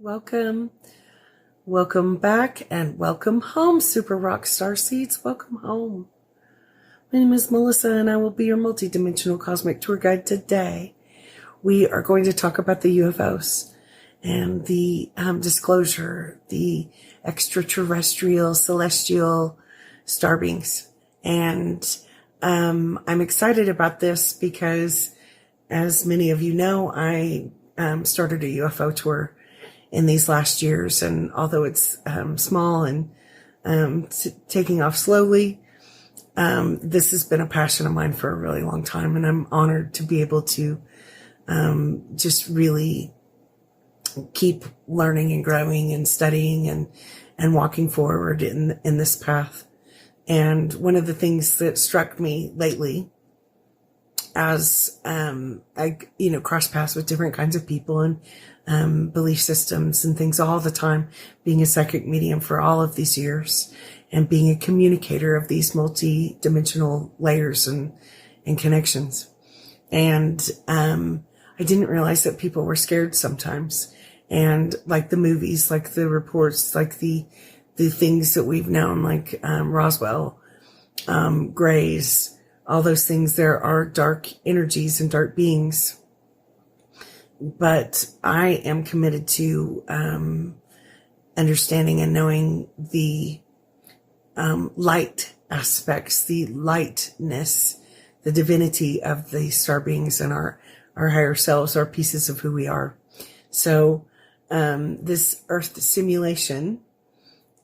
Welcome. Welcome back and welcome home, Super Rock Starseeds. Welcome home. My name is Melissa and I will be your multidimensional cosmic tour guide today. We are going to talk about the UFOs and the disclosure, the extraterrestrial, celestial star beings. And I'm excited about this because, as many of you know, I started a UFO tour in these last years, and although it's small and taking off slowly, this has been a passion of mine for a really long time, and I'm honored to be able to just really keep learning and growing and studying and walking forward in this path. And one of the things that struck me lately, as I cross paths with different kinds of people and belief systems and things all the time, being a psychic medium for all of these years and being a communicator of these multi-dimensional layers and connections. And I didn't realize that people were scared sometimes. And like the movies, like the reports, like the things that we've known, like Roswell, Grays, all those things, there are dark energies and dark beings. But I am committed to understanding and knowing the light aspects, the lightness, the divinity of the star beings and our higher selves, our pieces of who we are. So this Earth simulation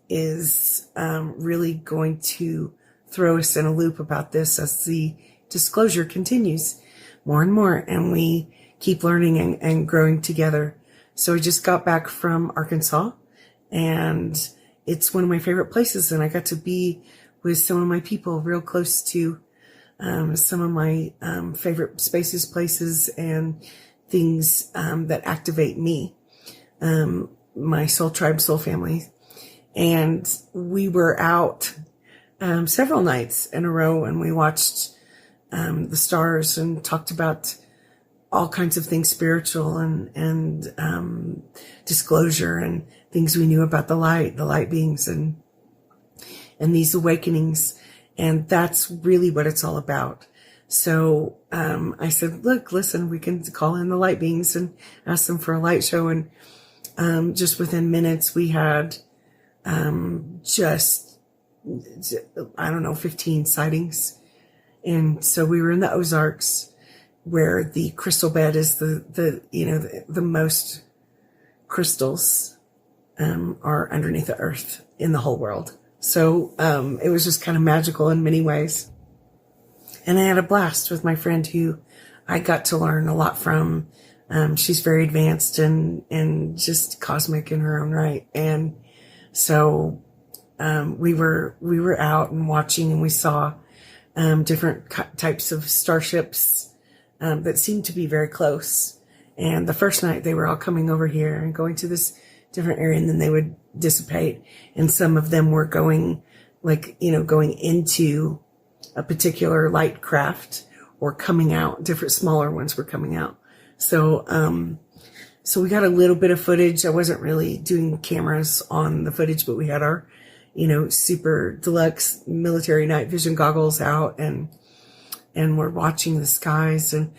is really going to throw us in a loop about this as the disclosure continues more and more, and we keep learning and growing together. So I just got back from Arkansas, and it's one of my favorite places, and I got to be with some of my people real close to some of my favorite spaces, places, and things that activate me, my soul tribe, soul family. And we were out several nights in a row, and we watched the stars and talked about all kinds of things spiritual and disclosure and things we knew about the light beings and these awakenings. And that's really what it's all about. So I said, listen, we can call in the light beings and ask them for a light show. And just within minutes, we had 15 sightings. And so we were in the Ozarks, where the crystal bed is the most crystals are underneath the earth in the whole world. So it was just kind of magical in many ways. And I had a blast with my friend who I got to learn a lot from. She's very advanced and just cosmic in her own right. And so we were out and watching, and we saw different types of starships that seemed to be very close. And the first night they were all coming over here and going to this different area, and then they would dissipate. And some of them were going into a particular light craft or coming out. Different smaller ones were coming out. So we got a little bit of footage. I wasn't really doing cameras on the footage, but we had our, super deluxe military night vision goggles out, and we're watching the skies, and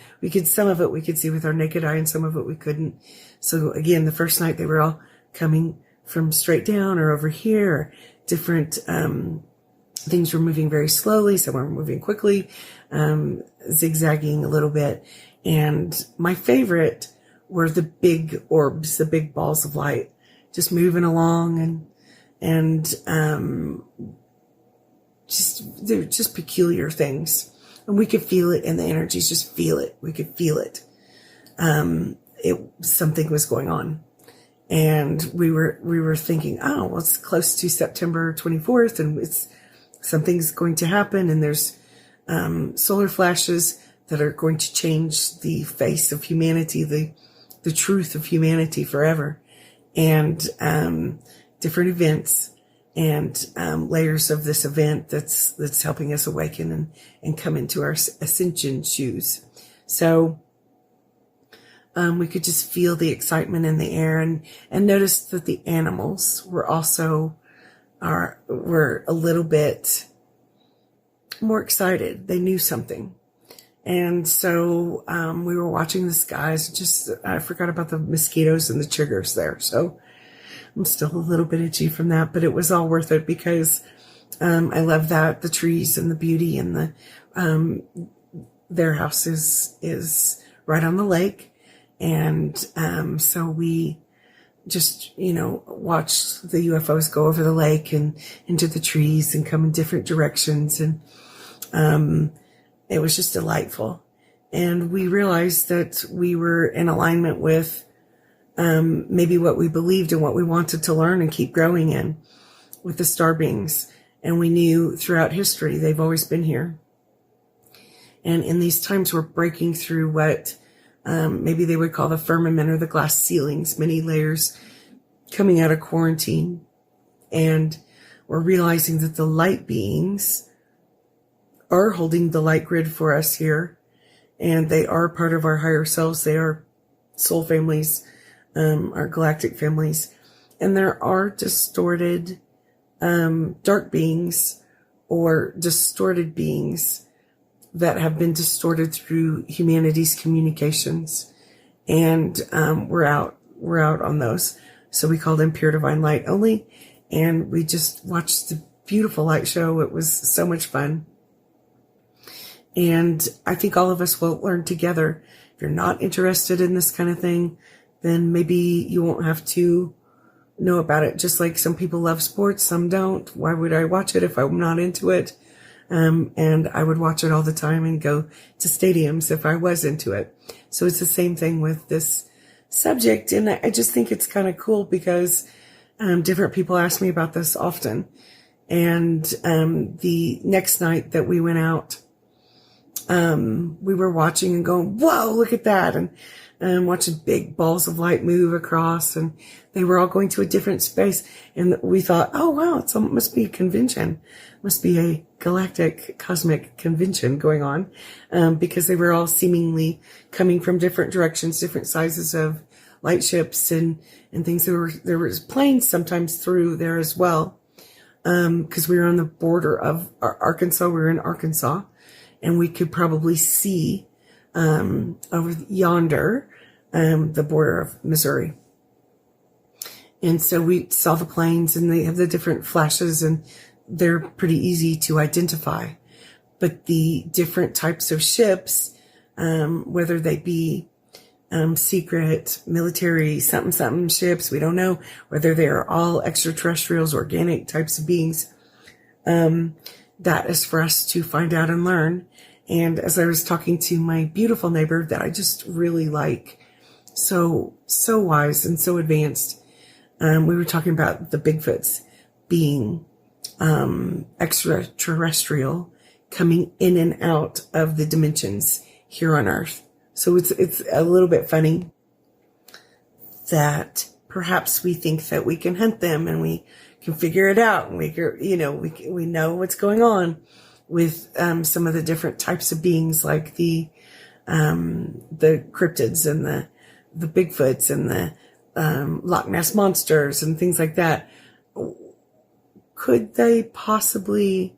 some of it we could see with our naked eye, and some of it we couldn't. So again, the first night they were all coming from straight down or over here. Different things were moving very slowly. Some were moving quickly, zigzagging a little bit. And my favorite were the big orbs, the big balls of light, just moving along, and they're just peculiar things. And we could feel it in the energies, just feel it. We could feel it. Something was going on. And we were thinking, it's close to September 24th, and something's going to happen. And there's solar flashes that are going to change the face of humanity, the truth of humanity forever. And different events and layers of this event that's helping us awaken and come into our ascension shoes. So we could just feel the excitement in the air, and noticed that the animals were also were a little bit more excited. They knew something. And so we were watching the skies. I forgot about the mosquitoes and the chiggers there. So I'm still a little bit itchy from that, but it was all worth it because I love that, the trees and the beauty, and their house is right on the lake. And so we just, watched the UFOs go over the lake and into the trees and come in different directions. And it was just delightful. And we realized that we were in alignment with maybe what we believed and what we wanted to learn and keep growing in with the star beings. And we knew throughout history they've always been here. And in these times, we're breaking through what maybe they would call the firmament or the glass ceilings, many layers coming out of quarantine. And we're realizing that the light beings are holding the light grid for us here, and they are part of our higher selves. They are soul families, our galactic families, and there are distorted dark beings or distorted beings that have been distorted through humanity's communications, and we're out on those. So we call them pure divine light only, and we just watched the beautiful light show. It was so much fun. And I think all of us will learn together. If you're not interested in this kind of thing, then maybe you won't have to know about it. Just like some people love sports, some don't. Why would I watch it if I'm not into it? And I would watch it all the time and go to stadiums if I was into it. So it's the same thing with this subject. And I just think it's kind of cool because different people ask me about this often. And the next night that we went out, we were watching and going, whoa, look at that. And watching big balls of light move across, and they were all going to a different space. And we thought, oh, wow, it must be a convention. Must be a galactic cosmic convention going on, because they were all seemingly coming from different directions, different sizes of light ships and things. There was planes sometimes through there as well. Cause we were on the border of Arkansas. We were in Arkansas, and we could probably see over yonder, the border of Missouri. And so we saw the planes, and they have the different flashes, and they're pretty easy to identify. But the different types of ships, whether they be secret, military, something ships, we don't know whether they are all extraterrestrials, organic types of beings. That is for us to find out and learn. And as I was talking to my beautiful neighbor that I just really like, so wise and so advanced, we were talking about the Bigfoots being extraterrestrial, coming in and out of the dimensions here on Earth. So it's a little bit funny that perhaps we think that we can hunt them and we can figure it out, and we know what's going on with some of the different types of beings, like the cryptids and the Bigfoots and the Loch Ness monsters and things like that. Could they possibly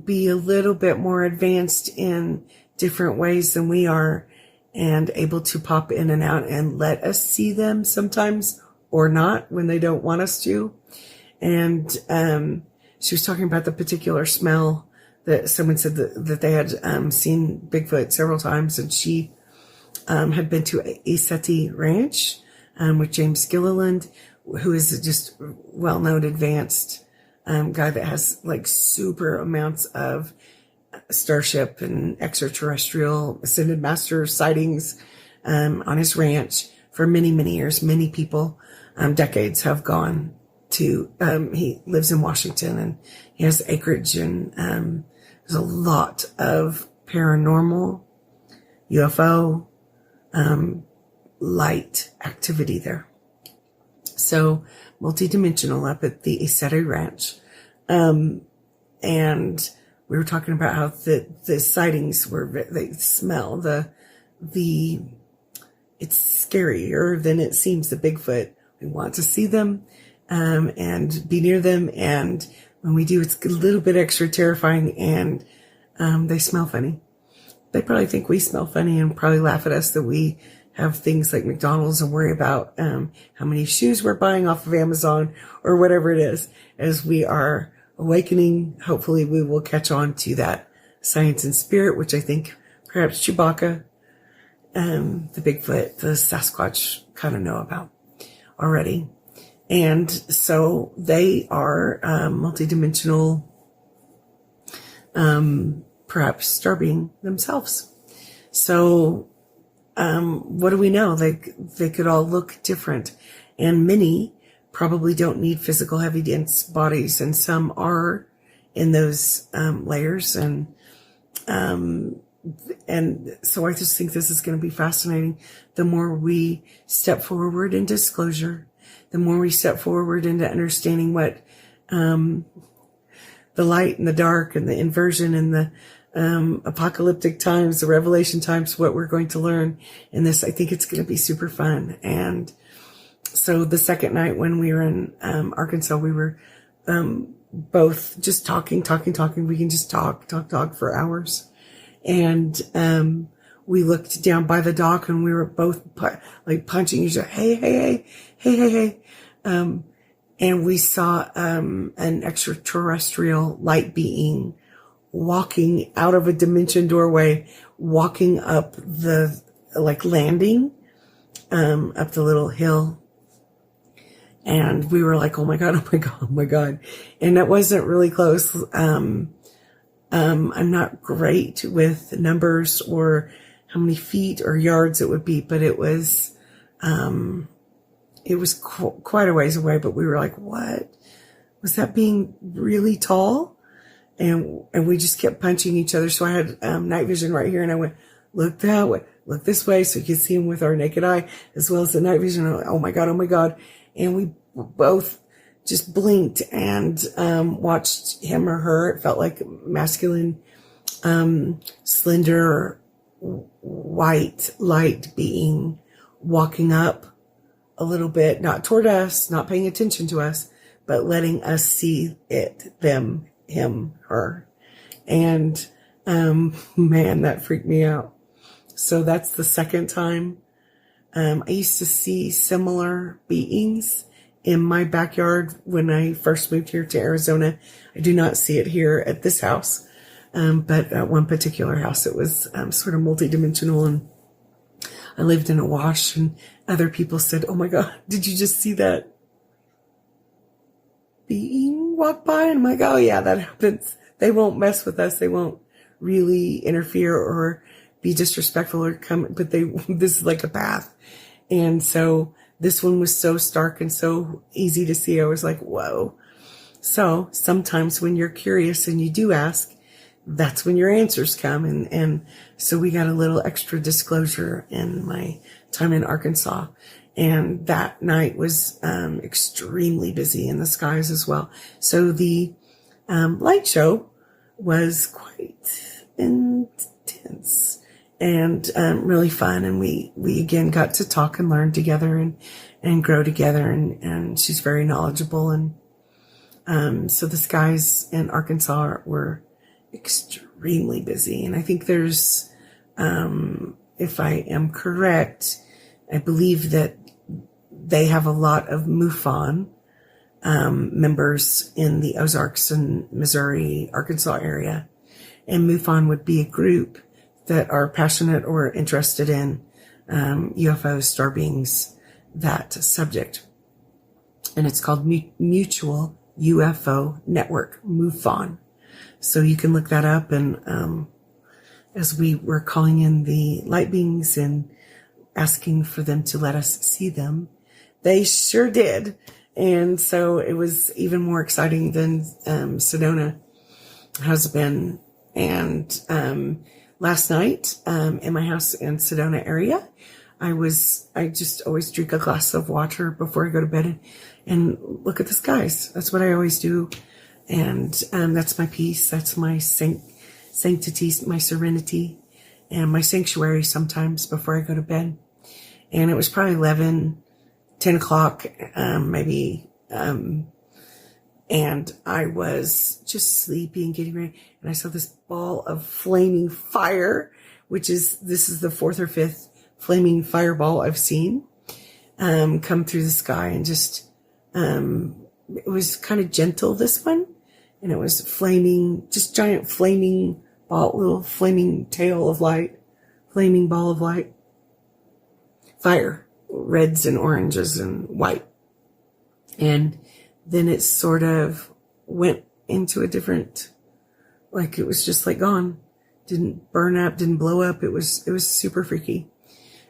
be a little bit more advanced in different ways than we are, and able to pop in and out and let us see them sometimes, or not when they don't want us to? And she was talking about the particular smell that someone said that they had seen Bigfoot several times, and she had been to a SETI ranch with James Gilliland, who is just well-known advanced guy that has like super amounts of starship and extraterrestrial ascended master sightings on his ranch for many, many years. Many people, decades, have gone to, he lives in Washington, and he has acreage, and there's a lot of paranormal, UFO, light activity there. So multidimensional up at the SETI ranch. And we were talking about how the sightings were, they smell, it's scarier than it seems, the Bigfoot. We want to see them and be near them. And when we do, it's a little bit extra terrifying, and they smell funny. They probably think we smell funny and probably laugh at us that we have things like McDonald's and worry about how many shoes we're buying off of Amazon or whatever it is. As we are awakening, hopefully we will catch on to that science and spirit, which I think perhaps Chewbacca, the Bigfoot, the Sasquatch kind of know about already. And so they are multidimensional, perhaps star being themselves. So what do we know? They could all look different, and many probably don't need physical heavy dense bodies, and some are in those layers, and so I just think this is going to be fascinating. The more we step forward in disclosure, the more we step forward into understanding what the light and the dark and the inversion and the apocalyptic times, the revelation times, what we're going to learn in this, I think it's going to be super fun. And so the second night when we were in Arkansas, we were both just talking. We can just talk for hours. And we looked down by the dock, and we were both like punching each other. Hey. And we saw an extraterrestrial light being walking out of a dimension doorway, walking up the landing up the little hill. And we were like, oh my God. And that wasn't really close. I'm not great with numbers or how many feet or yards it would be, but it was quite a ways away. But we were like, what was that being really tall? And we just kept punching each other. So I had night vision right here, and I went, look that way, look this way, so you could see him with our naked eye as well as the night vision. Like, oh my God. And we both just blinked and watched him or her. It felt like masculine, slender, white light being walking up a little bit, not toward us, not paying attention to us, but letting us see it, them, him, her. And man, that freaked me out. So that's the second time. I used to see similar beings in my backyard when I first moved here to Arizona. I do not see it here at this house. But at one particular house, it was sort of multidimensional, and I lived in a wash, and other people said, oh my God, did you just see that being walk by? And I'm like, oh yeah, that happens. They won't mess with us. They won't really interfere or be disrespectful or come, but this is like a path. And so this one was so stark and so easy to see. I was like, whoa. So sometimes when you're curious and you do ask, that's when your answers come. And so we got a little extra disclosure in my time in Arkansas. And that night was extremely busy in the skies as well. So the light show was quite intense and really fun. And we again got to talk and learn together and grow together. And she's very knowledgeable. And so the skies in Arkansas were extremely busy. And I think there's, if I am correct, I believe that they have a lot of MUFON members in the Ozarks and Missouri, Arkansas area. And MUFON would be a group that are passionate or interested in UFOs, star beings, that subject. And it's called Mutual UFO Network, MUFON. So you can look that up. And as we were calling in the light beings and asking for them to let us see them, they sure did. And so it was even more exciting than Sedona has been. And last night in my house in Sedona area, I just always drink a glass of water before I go to bed and look at the skies. That's what I always do. And that's my peace. That's my sanctity, my serenity, and my sanctuary sometimes before I go to bed. and it was probably 10 o'clock, maybe, and I was just sleepy and getting ready, and I saw this ball of flaming fire, this is the fourth or fifth flaming fireball I've seen, come through the sky, and just, it was kind of gentle, this one, and it was flaming, just giant flaming ball, little flaming tail of light, flaming ball of light, fire, reds and oranges and white. And then it sort of went into a different, like it was just like gone, didn't burn up, didn't blow up. It was super freaky.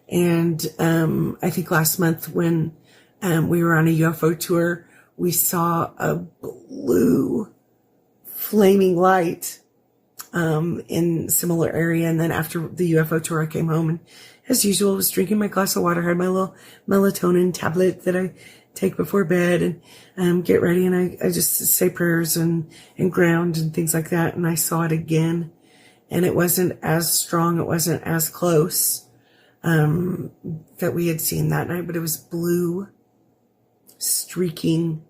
And, I think last month when, we were on a UFO tour, we saw a blue flaming light, in similar area. And then after the UFO tour, I came home and as usual was drinking my glass of water, had my little melatonin tablet that I take before bed and, get ready. And I just say prayers and ground and things like that. And I saw it again, and it wasn't as strong. It wasn't as close, that we had seen that night, but it was blue streaking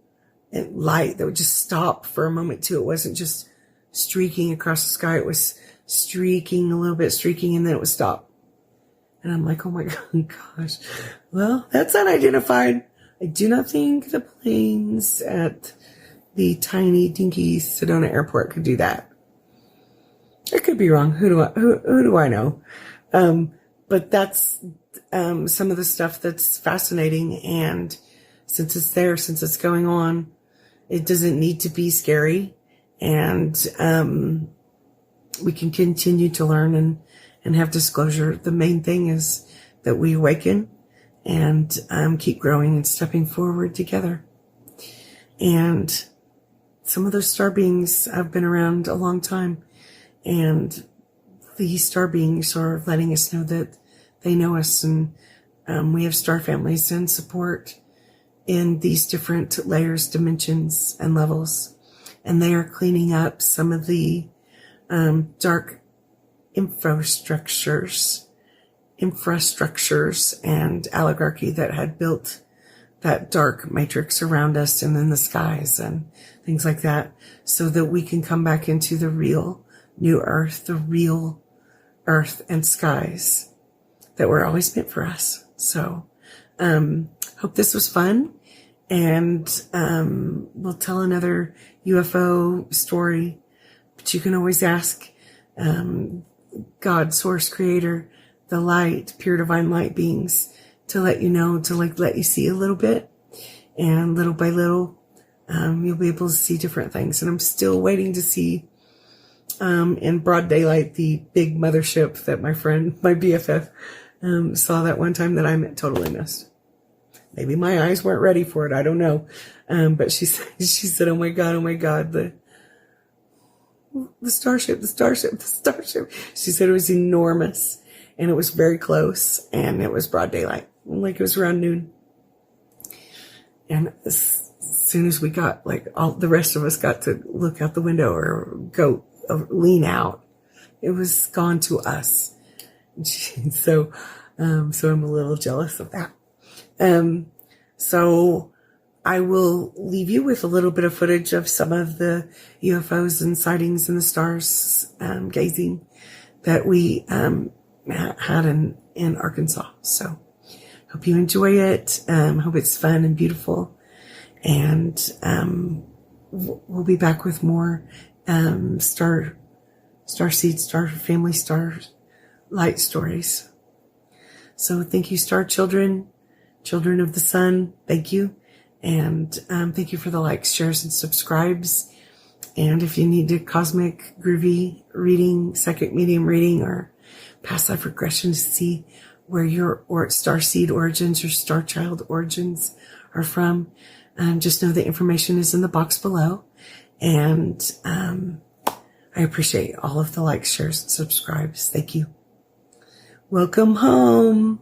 light that would just stop for a moment too. It wasn't just streaking across the sky. It was streaking a little bit, streaking, and then it would stop. And I'm like, oh my gosh. Well, that's unidentified. I do not think the planes at the tiny, dinky Sedona airport could do that. I could be wrong. Who do I know? But that's, some of the stuff that's fascinating. And since it's there, since it's going on, it doesn't need to be scary. And, we can continue to learn and have disclosure. The main thing is that we awaken and, keep growing and stepping forward together. And some of those star beings have been around a long time, and these star beings are letting us know that they know us, and, we have star families and support in these different layers, dimensions, and levels. And they are cleaning up some of the, dark infrastructures and oligarchy that had built that dark matrix around us and in the skies and things like that, so that we can come back into the real new earth, the real earth and skies that were always meant for us. So, hope this was fun, and, we'll tell another UFO story, but you can always ask, God, source, creator, the light, pure divine light beings, to let you know, to let you see a little bit, and little by little, you'll be able to see different things. And I'm still waiting to see, in broad daylight, the big mothership that my BFF, saw that one time that I totally missed. Maybe my eyes weren't ready for it. I don't know. But she said, oh my God, the starship. She said it was enormous, and it was very close, and it was broad daylight. Like it was around noon. And as soon as we got, all the rest of us got to look out the window or go lean out, it was gone to us. So I'm a little jealous of that. So I will leave you with a little bit of footage of some of the UFOs and sightings and the stars, gazing that we, had in Arkansas. So hope you enjoy it. Hope it's fun and beautiful. And, we'll be back with more, Starseeds, Star Family, Star Light stories. So thank you, star children of the sun. Thank you. And, thank you for the likes, shares, and subscribes. And if you need a cosmic groovy reading, psychic medium reading, or past life regression to see where your starseed origins or star child origins are from, just know the information is in the box below. And, I appreciate all of the likes, shares, and subscribes. Thank you. Welcome home.